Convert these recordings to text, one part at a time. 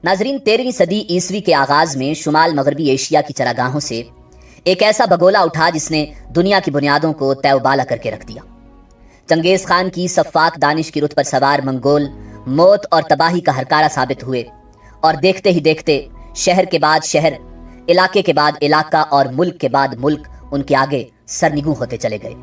नाजरीन, 13वीं सदी ईसवी के आगाज में शुमाल मगरबी एशिया की चरागाहों से एक ऐसा भगोला उठा जिसने दुनिया की बुनियादों को तैवबाला करके रख दिया। चंगेज खान की सफ़ाक दानिश की रुत पर सवार मंगोल मौत और तबाही का हरकारा साबित हुए और देखते ही देखते शहर के बाद शहर, इलाके के बाद इलाका और मुल्क के बाद मुल्क उनके आगे सरनिगू होते चले गए।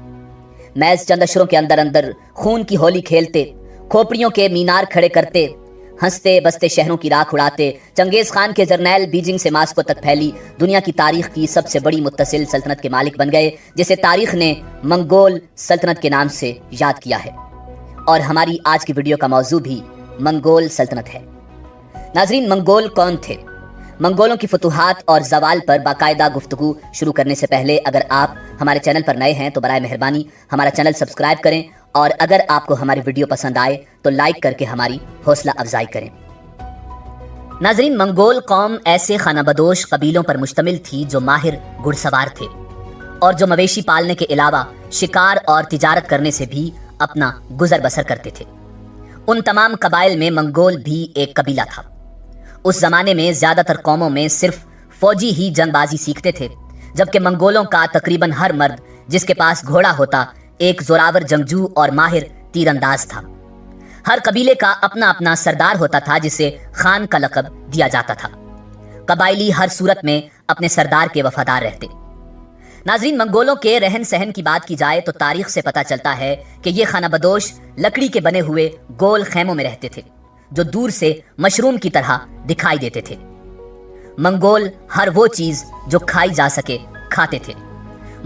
महज चंद अशरों के अंदर अंदर खून की होली खेलते, खोपड़ियों के मीनार खड़े करते, हंसते बसते शहरों की राख उड़ाते चंगेज खान के जर्नैल बीजिंग से मास्को तक फैली दुनिया की तारीख की सबसे बड़ी मुत्तसिल सल्तनत के मालिक बन गए, जिसे तारीख ने मंगोल सल्तनत के नाम से याद किया है। और हमारी आज की वीडियो का मौजू भी मंगोल सल्तनत है। नाजरीन, मंगोल कौन थे? मंगोलों की फतूहात और जवाल पर बाकायदा गुफ्तगू शुरू करने से पहले अगर आप हमारे चैनल पर नए हैं तो बराए मेहरबानी हमारा चैनल सब्सक्राइब करें और अगर आपको हमारी वीडियो पसंद आए तो लाइक करके हमारी हौसला अफजाई करें। नाजरीन, मंगोल कौम ऐसे खानाबदोश कबीलों पर मुश्तमिल थी जो माहिर घुड़सवार थे और जो मवेशी पालने के अलावा शिकार और तिजारत करने से भी अपना गुजर बसर करते थे। उन तमाम कबाइल में मंगोल भी एक कबीला था। उस जमाने में ज्यादातर कौमों में सिर्फ फौजी ही जंगबाजी सीखते थे, जबकि मंगोलों का तकरीबन हर मर्द जिसके पास घोड़ा होता एक जोरावर जंगजू और माहिर तीरंदाज था। हर कबीले का अपना अपना सरदार होता था जिसे खान का लक़ब दिया जाता था। कबाइली हर सूरत में अपने सरदार के वफादार रहते। नाज़रीन, मंगोलों के रहन सहन की बात की जाए तो तारीख से पता चलता है कि ये खानाबदोश लकड़ी के बने हुए गोल खैमों में रहते थे जो दूर से मशरूम की तरह दिखाई देते थे। मंगोल हर वो चीज जो खाई जा सके खाते थे।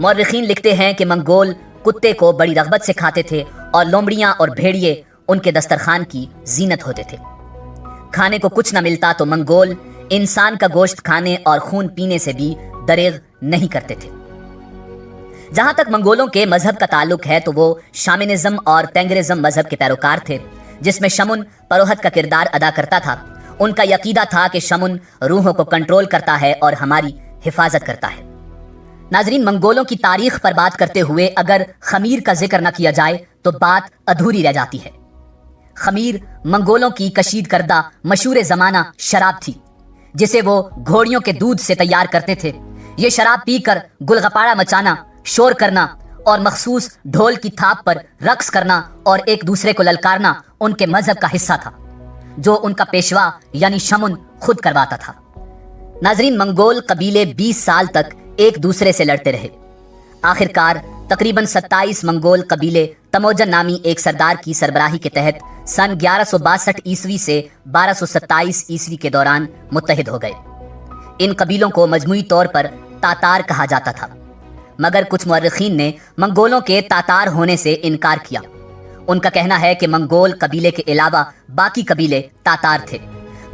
मौर्रिखीन लिखते हैं कि मंगोल कुत्ते को बड़ी रग़बत से खाते थे और लोमड़ियां और भेड़िए उनके दस्तरखान की जीनत होते थे। खाने को कुछ न मिलता तो मंगोल इंसान का गोश्त खाने और खून पीने से भी दरेग नहीं करते थे। जहां तक मंगोलों के मजहब का ताल्लुक है तो वो शामिनिज्म और तेंगरिज्म मजहब के पैरोकार थे, जिसमें शमुन परोहत का किरदार अदा करता था। उनका यकीदा था कि शमुन रूहों को कंट्रोल करता है और हमारी हिफाजत करता है। नाजरीन, मंगोलों की तारीख पर बात करते हुए अगर खमीर का जिक्र न किया जाए तो बात अधूरी रह जाती है। खमीर मंगोलों की कशीद करदा मशहूर जमाना शराब थी, जिसे वो घोड़ियों के दूध से तैयार करते थे। ये शराब पीकर गुलगपाड़ा मचाना, शोर करना और मखसूस ढोल की थाप पर रक्स करना और एक दूसरे को ललकारना उनके मजहब का हिस्सा था, जो उनका पेशवा यानी शमुन खुद करवाता था। नाजरीन, मंगोल कबीले 20 साल तक एक दूसरे से लड़ते रहे। आखिरकार तकरीबन 27 मंगोल कबीले तमोजन नामी एक सरदार की सरबराही के तहत सन 1162 ईस्वी से 1227 ईस्वी के दौरान मुत्तहिद हो गए। इन कबीलों को मजमूई तौर पर तातार कहा जाता था, मगर कुछ मुअर्रिखीन ने मंगोलों के तातार होने से इनकार किया। उनका कहना है कि मंगोल कबीले के अलावा बाकी कबीले तातार थे,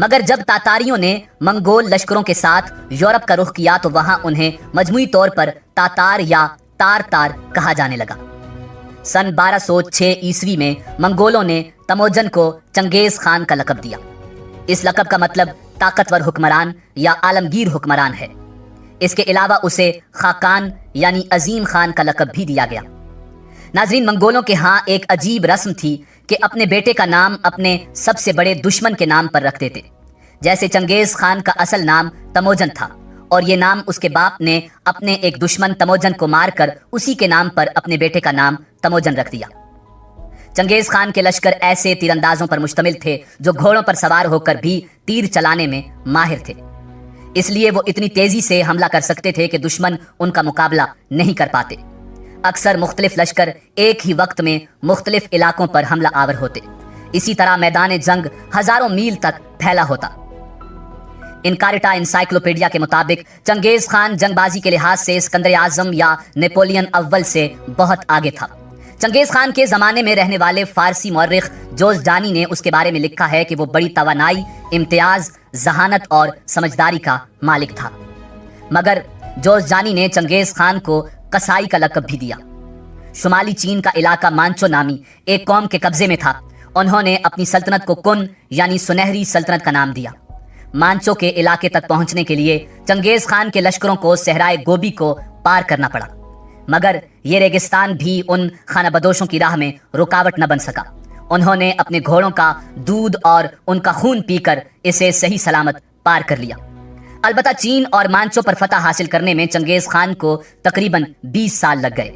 मगर जब तातारियों ने मंगोल लश्करों के साथ यूरोप का रुख किया तो वहां उन्हें मजमूई तौर पर तातार या तार कहा जाने लगा। सन 1206 ईस्वी में मंगोलों ने तमोजन को चंगेज खान का लक़ब दिया। इस लक़ब का मतलब ताकतवर हुक्मरान या आलमगीर हुक्मरान है। इसके अलावा उसे खाकान यानी अजीम खान का लक़ब भी दिया गया। नाजरीन, मंगोलों के यहाँ एक अजीब रस्म थी कि अपने बेटे का नाम अपने सबसे बड़े दुश्मन के नाम पर रख देते। जैसे चंगेज खान का असल नाम तमोजन था और ये नाम उसके बाप ने अपने एक दुश्मन तमोजन को मारकर उसी के नाम पर अपने बेटे का नाम तमोजन रख दिया। चंगेज खान के लश्कर ऐसे तीरंदाजों पर मुश्तमिल थे जो घोड़ों पर सवार होकर भी तीर चलाने में माहिर थे। इसलिए वो इतनी तेजी से हमला कर सकते थे कि दुश्मन उनका मुकाबला नहीं कर पाते। अक्सर मुख्तलिफ लश्कर एक ही वक्त में मुख्तलिफ इलाकों पर हमला आवर होते। इसी तरह मैदान जंग हजारों मील तक फैला होता। इनकारिटा इंसाइक्लोपीडिया के मुताबिक चंगेज खान जंगबाजी के लिहाज से सिकंदर आजम या नेपोलियन अव्वल से बहुत आगे था। चंगेज खान के जमाने में रहने वाले फारसी मौर्रिख जोज़जानी ने उसके बारे में लिखा है कि वो बड़ी तवानाई, इम्तियाज, जहानत और समझदारी का मालिक था। मगर जोज़जानी ने चंगेज खान को कसाई का लक़ब भी दिया। शुमाली चीन का इलाका मांचो नामी एक कौम के कब्जे में था। उन्होंने अपनी सल्तनत को कुन यानी सुनहरी सल्तनत का नाम दिया। मांचो के इलाके तक पहुंचने के लिए चंगेज खान के लश्करों को सहराए गोबी को पार करना पड़ा, मगर ये रेगिस्तान भी उन खानाबदोशों की राह में रुकावट न बन सका। انہوں نے اپنے گھوڑوں کا دودھ اور ان کا خون پی کر اسے صحیح سلامت پار کر لیا۔ البتہ چین اور مانچو پر فتح حاصل کرنے میں چنگیز خان کو تقریباً 20 سال لگ گئے۔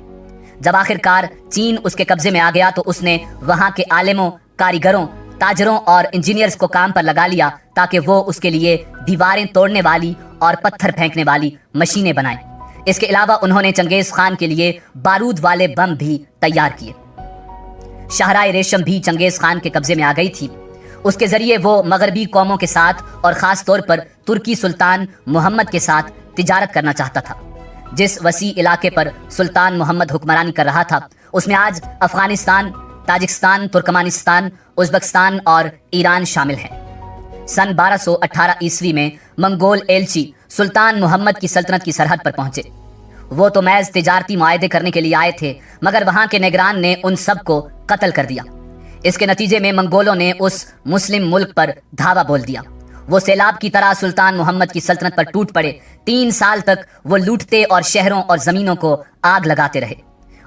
جب آخر کار چین اس کے قبضے میں آ گیا تو اس نے وہاں کے عالموں، کاریگروں، تاجروں اور انجینئرز کو کام پر لگا لیا تاکہ وہ اس کے لیے دیواریں توڑنے والی اور پتھر پھینکنے والی مشینیں بنائیں۔ اس کے علاوہ انہوں نے چنگیز خان کے لیے بارود والے بم بھی تیار کیے۔ شاہراہ ریشم بھی چنگیز خان کے قبضے میں آ گئی تھی۔ اس کے ذریعے وہ مغربی قوموں کے ساتھ اور خاص طور پر ترکی سلطان محمد کے ساتھ تجارت کرنا چاہتا تھا۔ جس وسیع علاقے پر سلطان محمد حکمرانی کر رہا تھا اس میں آج افغانستان، تاجکستان، ترکمانستان، ازبکستان اور ایران شامل ہیں۔ سن 1218 عیسوی میں منگول ایلچی سلطان محمد کی سلطنت کی سرحد پر پہنچے۔ وہ تو محض تجارتی معاہدے کرنے کے لیے آئے تھے، مگر وہاں کے نگران نے ان سب کو قتل کر دیا۔ اس کے نتیجے میں منگولوں نے اس مسلم ملک پر دھاوا بول دیا۔ وہ سیلاب کی طرح سلطان محمد کی سلطنت پر ٹوٹ پڑے۔ 3 سال تک وہ لوٹتے اور شہروں اور زمینوں کو آگ لگاتے رہے۔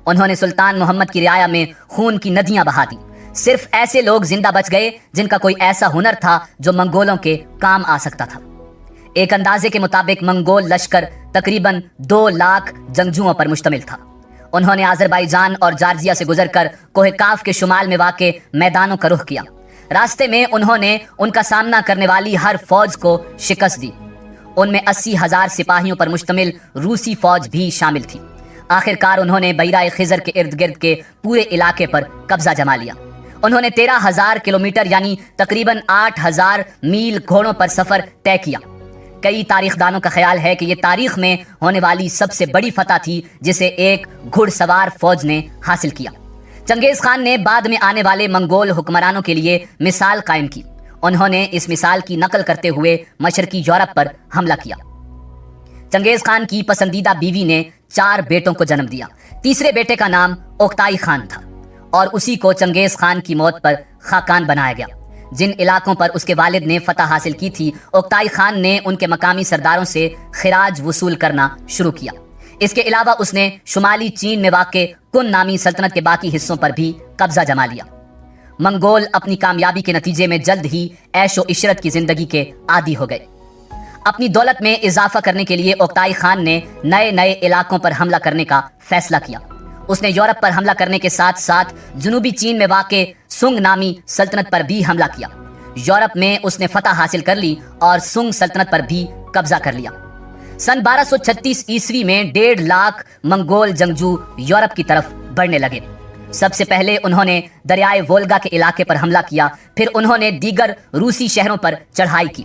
انہوں نے سلطان محمد کی رعایا میں خون کی ندیاں بہا دی۔ صرف ایسے لوگ زندہ بچ گئے جن کا کوئی ایسا ہنر تھا جو منگولوں کے کام آ سکتا تھا۔ ایک اندازے کے مطابق منگول لشکر تقریباً 2 لاکھ جنگجوؤں پر مشتمل تھا۔ انہوں نے آذربائیجان اور جارجیا سے گزر کر کوہ کاف کے شمال میں واقع میدانوں کا رخ کیا۔ راستے میں انہوں نے ان کا سامنا کرنے والی ہر فوج کو شکست دی۔ ان میں 80,000 سپاہیوں پر مشتمل روسی فوج بھی شامل تھی۔ آخر کار انہوں نے بحیرہ خزر کے ارد گرد کے پورے علاقے پر قبضہ جما لیا۔ انہوں نے 13,000 کلومیٹر یعنی تقریباً 8,000 میل گھوڑوں پر سفر طے کیا۔ کئی تاریخ دانوں کا خیال ہے کہ یہ تاریخ میں ہونے والی سب سے بڑی فتح تھی جسے ایک گھڑ سوار فوج نے حاصل کیا۔ چنگیز خان نے بعد میں آنے والے منگول حکمرانوں کے لیے مثال قائم کی۔ انہوں نے اس مثال کی نقل کرتے ہوئے مشرقی یورپ پر حملہ کیا۔ چنگیز خان کی پسندیدہ بیوی نے 4 بیٹوں کو جنم دیا۔ تیسرے بیٹے کا نام اوکتائی خان تھا اور اسی کو چنگیز خان کی موت پر خاقان بنایا گیا۔ جن علاقوں پر اس کے والد نے فتح حاصل کی تھی، اوکتائی خان نے ان کے مقامی سرداروں سے خراج وصول کرنا شروع کیا۔ اس کے علاوہ اس نے شمالی چین میں واقع کن نامی سلطنت کے باقی حصوں پر بھی قبضہ جما لیا۔ منگول اپنی کامیابی کے نتیجے میں جلد ہی عیش و عشرت کی زندگی کے عادی ہو گئے۔ اپنی دولت میں اضافہ کرنے کے لیے اوکتائی خان نے نئے علاقوں پر حملہ کرنے کا فیصلہ کیا۔ اس نے یورپ پر حملہ کرنے کے ساتھ ساتھ جنوبی چین میں واقع سنگ نامی سلطنت پر بھی حملہ کیا۔ یورپ میں اس نے فتح حاصل کر لی اور سنگ سلطنت پر بھی قبضہ کر لیا۔ سن 1236 عیسوی میں 1.5 لاکھ منگول جنگجو یورپ کی طرف بڑھنے لگے۔ سب سے پہلے انہوں نے دریائے وولگا کے علاقے پر حملہ کیا، پھر انہوں نے دیگر روسی شہروں پر چڑھائی کی۔